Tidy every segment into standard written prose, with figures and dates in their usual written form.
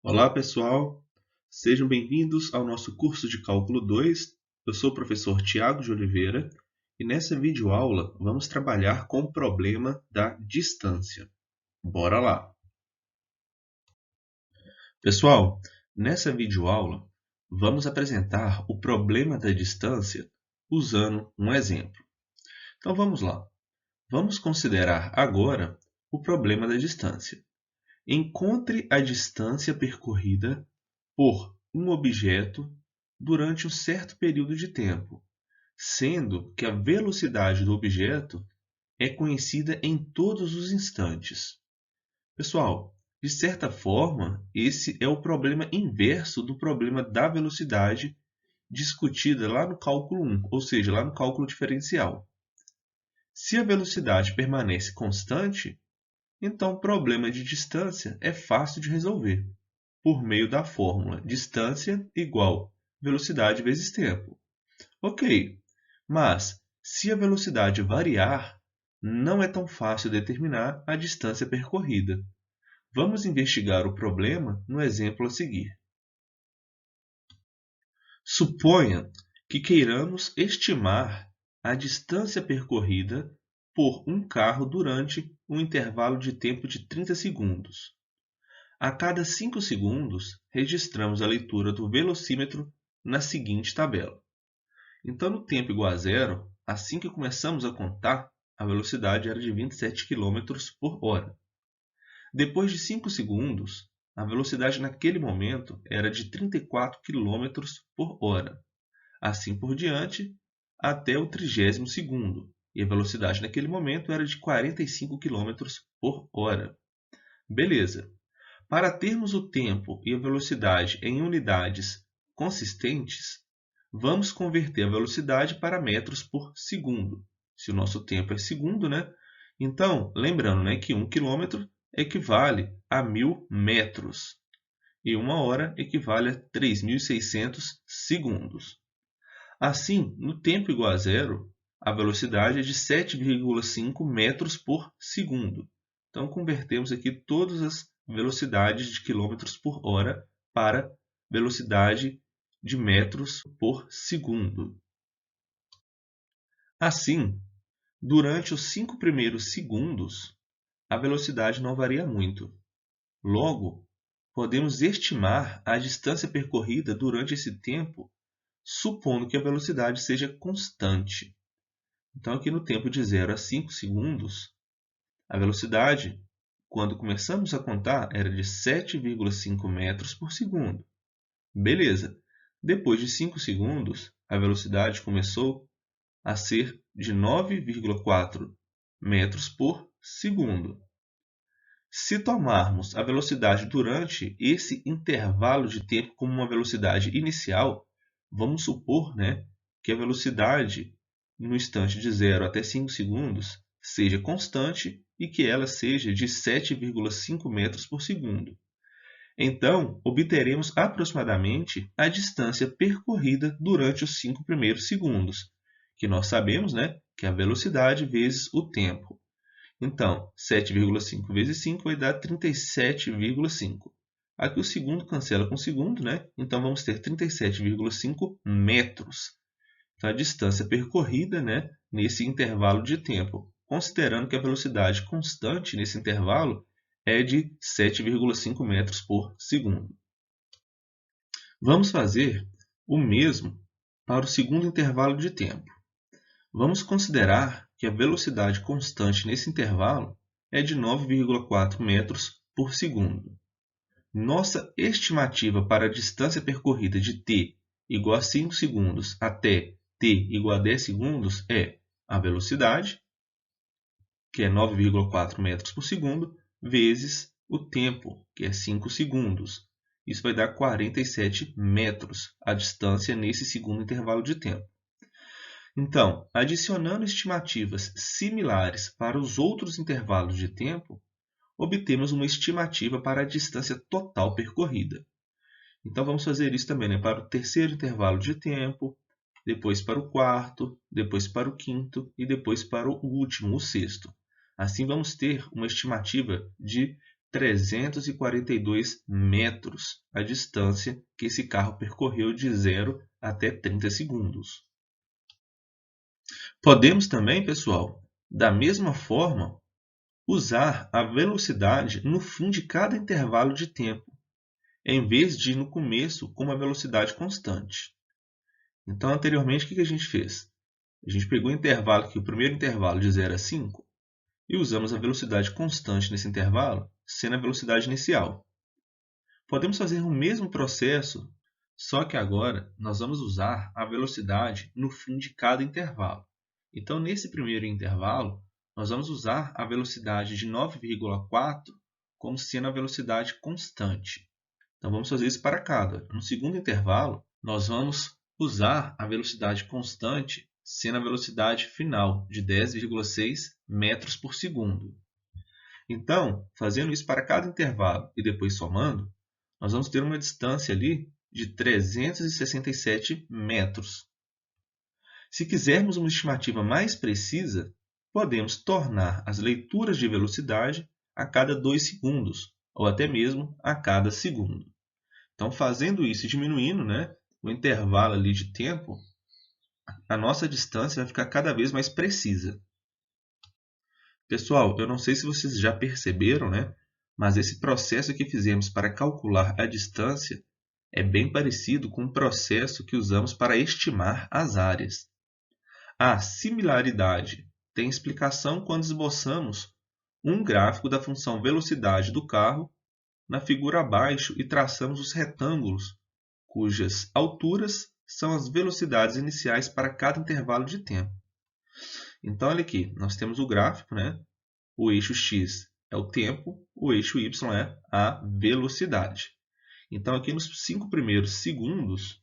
Olá, pessoal! Sejam bem-vindos ao nosso curso de Cálculo 2. Eu sou o professor Tiago de Oliveira e nessa videoaula vamos trabalhar com o problema da distância. Bora lá! Pessoal, nessa videoaula vamos apresentar o problema da distância usando um exemplo. Então vamos lá. Vamos considerar agora o problema da distância. Encontre a distância percorrida por um objeto durante um certo período de tempo, sendo que a velocidade do objeto é conhecida em todos os instantes. Pessoal, de certa forma, esse é o problema inverso do problema da velocidade discutida lá no cálculo 1, ou seja, lá no cálculo diferencial. Se a velocidade permanece constante, então o problema de distância é fácil de resolver por meio da fórmula distância igual velocidade vezes tempo. Ok, mas se a velocidade variar, não é tão fácil determinar a distância percorrida. Vamos investigar o problema no exemplo a seguir. Suponha que queiramos estimar a distância percorrida por um carro durante um intervalo de tempo de 30 segundos. A cada 5 segundos, registramos a leitura do velocímetro na seguinte tabela. Então, no tempo igual a zero, assim que começamos a contar, a velocidade era de 27 km por hora. Depois de 5 segundos, a velocidade naquele momento era de 34 km por hora. Assim por diante, até o 30º segundo, e a velocidade naquele momento era de 45 km por hora. Beleza. Para termos o tempo e a velocidade em unidades consistentes, vamos converter a velocidade para metros por segundo. Se o nosso tempo é segundo, né? Então, lembrando, né, que 1 quilômetro equivale a 1.000 metros e 1 hora equivale a 3.600 segundos. Assim, no tempo igual a zero, a velocidade é de 7,5 metros por segundo. Então, convertemos aqui todas as velocidades de quilômetros por hora para velocidade de metros por segundo. Assim, durante os 5 primeiros segundos, a velocidade não varia muito. Logo, podemos estimar a distância percorrida durante esse tempo, supondo que a velocidade seja constante. Então, aqui no tempo de 0 a 5 segundos, a velocidade, quando começamos a contar, era de 7,5 metros por segundo. Beleza. Depois de 5 segundos, a velocidade começou a ser de 9,4 metros por segundo. Se tomarmos a velocidade durante esse intervalo de tempo como uma velocidade inicial, vamos supor, né, que a velocidade no instante de 0 até 5 segundos seja constante e que ela seja de 7,5 metros por segundo. Então, obteremos aproximadamente a distância percorrida durante os 5 primeiros segundos, que nós sabemos, né, que é a velocidade vezes o tempo. Então, 7,5 vezes 5 vai dar 37,5. Aqui o segundo cancela com o segundo, né? Então, vamos ter 37,5 metros. Então, a distância percorrida, né, nesse intervalo de tempo, considerando que a velocidade constante nesse intervalo é de 7,5 metros por segundo. Vamos fazer o mesmo para o segundo intervalo de tempo. Vamos considerar que a velocidade constante nesse intervalo é de 9,4 metros por segundo. Nossa estimativa para a distância percorrida de t igual a 5 segundos até t igual a 10 segundos é a velocidade, que é 9,4 metros por segundo, vezes o tempo, que é 5 segundos. Isso vai dar 47 metros, a distância nesse segundo intervalo de tempo. Então, adicionando estimativas similares para os outros intervalos de tempo, obtemos uma estimativa para a distância total percorrida. Então, vamos fazer isso também, né, para o terceiro intervalo de tempo, depois para o quarto, depois para o quinto e depois para o último, o sexto. Assim, vamos ter uma estimativa de 342 metros a distância que esse carro percorreu de 0 até 30 segundos. Podemos também, pessoal, da mesma forma, usar a velocidade no fim de cada intervalo de tempo, em vez de no começo com uma velocidade constante. Então, anteriormente, o que a gente fez? A gente pegou o intervalo aqui, o primeiro intervalo de 0 a 5, e usamos a velocidade constante nesse intervalo, sendo a velocidade inicial. Podemos fazer o mesmo processo, só que agora nós vamos usar a velocidade no fim de cada intervalo. Então, nesse primeiro intervalo, nós vamos usar a velocidade de 9,4 como sendo a velocidade constante. Então, vamos fazer isso para cada. No segundo intervalo, nós vamos usar a velocidade constante sendo a velocidade final de 10,6 metros por segundo. Então, fazendo isso para cada intervalo e depois somando, nós vamos ter uma distância ali de 367 metros. Se quisermos uma estimativa mais precisa, podemos tornar as leituras de velocidade a cada 2 segundos, ou até mesmo a cada segundo. Então, fazendo isso e diminuindo, o intervalo ali de tempo, a nossa distância vai ficar cada vez mais precisa. Pessoal, eu não sei se vocês já perceberam, mas esse processo que fizemos para calcular a distância é bem parecido com o processo que usamos para estimar as áreas. A similaridade tem explicação quando esboçamos um gráfico da função velocidade do carro na figura abaixo e traçamos os retângulos, cujas alturas são as velocidades iniciais para cada intervalo de tempo. Então, olha aqui, nós temos o gráfico, O eixo X é o tempo, o eixo Y é a velocidade. Então, aqui nos 5 primeiros segundos,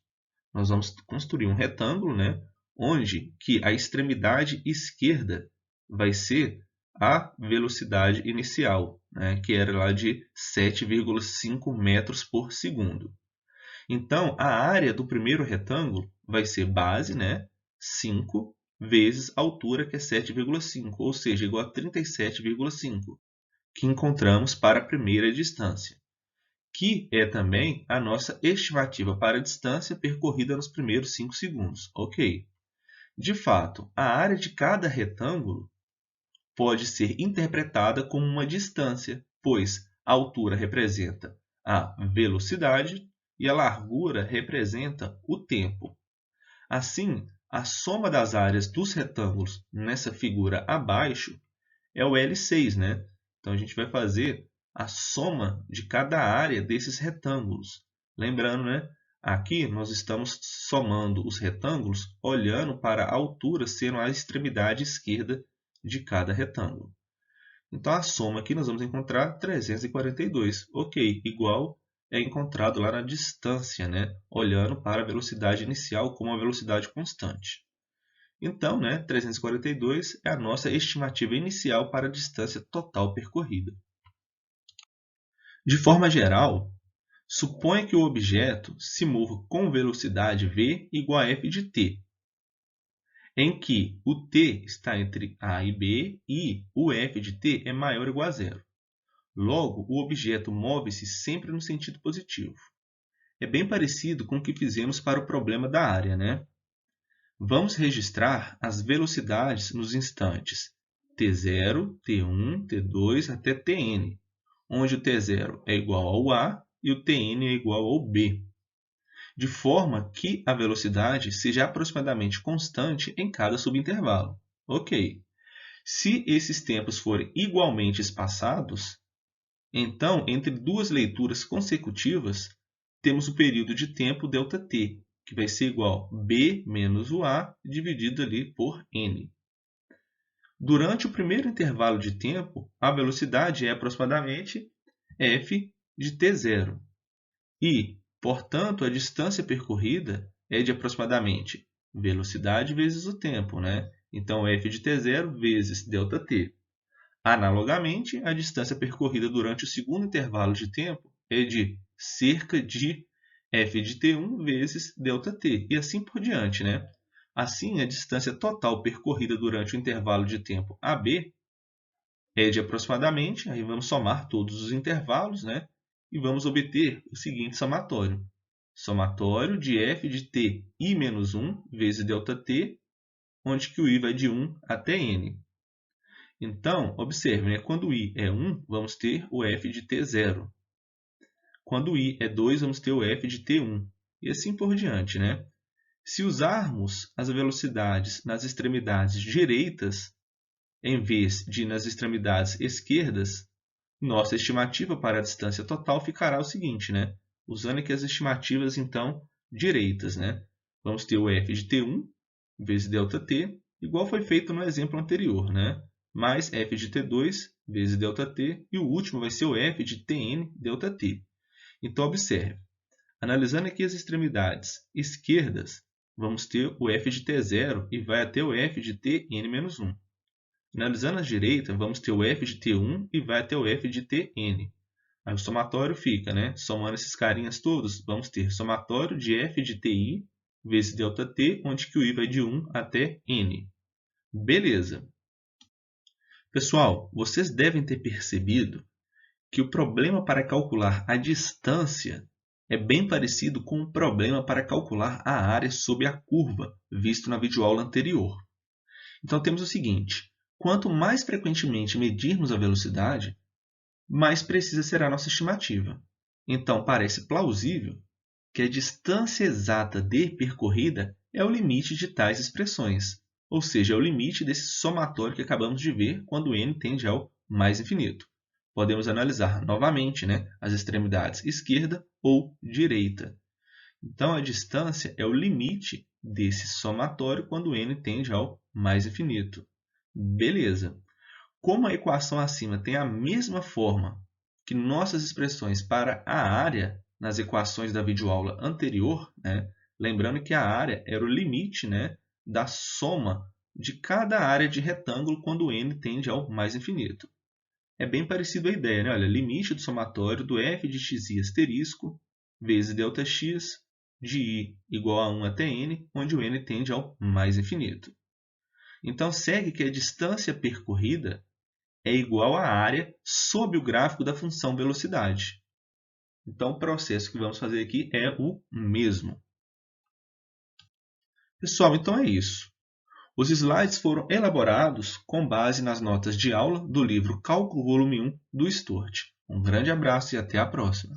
nós vamos construir um retângulo, onde que a extremidade esquerda vai ser a velocidade inicial, que era lá de 7,5 metros por segundo. Então, a área do primeiro retângulo vai ser base, 5 vezes a altura, que é 7,5, ou seja, igual a 37,5, que encontramos para a primeira distância, que é também a nossa estimativa para a distância percorrida nos primeiros 5 segundos. Ok. De fato, a área de cada retângulo pode ser interpretada como uma distância, pois a altura representa a velocidade e a largura representa o tempo. Assim, a soma das áreas dos retângulos nessa figura abaixo é o L6, Então, a gente vai fazer a soma de cada área desses retângulos. Lembrando, aqui nós estamos somando os retângulos olhando para a altura sendo a extremidade esquerda de cada retângulo. Então, a soma aqui nós vamos encontrar 342. Ok, igual é encontrado lá na distância, olhando para a velocidade inicial como uma velocidade constante. Então, 342 é a nossa estimativa inicial para a distância total percorrida. De forma geral, suponha que o objeto se mova com velocidade v igual a f de t, em que o t está entre a e b e o f de t é maior ou igual a zero. Logo, o objeto move-se sempre no sentido positivo. É bem parecido com o que fizemos para o problema da área, Vamos registrar as velocidades nos instantes t0, t1, t2 até tn, onde o t0 é igual ao a e o tn é igual ao b, de forma que a velocidade seja aproximadamente constante em cada subintervalo. Ok. Se esses tempos forem igualmente espaçados, então, entre duas leituras consecutivas, temos o período de tempo ΔT, que vai ser igual a b menos o a dividido ali por n. Durante o primeiro intervalo de tempo, a velocidade é aproximadamente f de t0. E, portanto, a distância percorrida é de aproximadamente velocidade vezes o tempo, Então, f de t0 vezes ΔT. Analogamente, a distância percorrida durante o segundo intervalo de tempo é de cerca de f de t1 vezes ΔT, e assim por diante, Assim, a distância total percorrida durante o intervalo de tempo AB é de aproximadamente, aí vamos somar todos os intervalos, né? E vamos obter o seguinte somatório. Somatório de f de t i menos 1 vezes ΔT, onde que o i vai de 1 até n. Então, observe, né? Quando i é 1, vamos ter o f de t 0. Quando i é 2, vamos ter o f de t1. E assim por diante, né? Se usarmos as velocidades nas extremidades direitas, em vez de nas extremidades esquerdas, nossa estimativa para a distância total ficará o seguinte, né? Usando aqui as estimativas, então, direitas, né? Vamos ter o f de t1 vezes ΔT, igual foi feito no exemplo anterior, né? Mais f de t2 vezes ΔT, e o último vai ser o f de tn ΔT. Então, observe, analisando aqui as extremidades esquerdas, vamos ter o f de t0 e vai até o f de tn-1. Analisando a direita, vamos ter o f de t1 e vai até o f de tn. Aí o somatório fica, né? Somando esses carinhas todos, vamos ter somatório de f de ti vezes ΔT, onde que o i vai de 1 até n. Beleza. Pessoal, vocês devem ter percebido que o problema para calcular a distância é bem parecido com o problema para calcular a área sob a curva, visto na videoaula anterior. Então, temos o seguinte: quanto mais frequentemente medirmos a velocidade, mais precisa ser a nossa estimativa. Então, parece plausível que a distância exata d percorrida é o limite de tais expressões, ou seja, é o limite desse somatório que acabamos de ver quando n tende ao mais infinito. Podemos analisar novamente, né, as extremidades esquerda ou direita. Então, a distância é o limite desse somatório quando n tende ao mais infinito. Beleza. Como a equação acima tem a mesma forma que nossas expressões para a área nas equações da videoaula anterior, né, lembrando que a área era o limite, né, da soma de cada área de retângulo quando n tende ao mais infinito. É bem parecido a ideia, né? Olha, limite do somatório do f de xi asterisco vezes Δx de i igual a 1 até n, onde o n tende ao mais infinito. Então, segue que a distância percorrida é igual à área sob o gráfico da função velocidade. Então, o processo que vamos fazer aqui é o mesmo. Pessoal, então é isso. Os slides foram elaborados com base nas notas de aula do livro Cálculo Volume 1 do Sturt. Um grande abraço e até a próxima!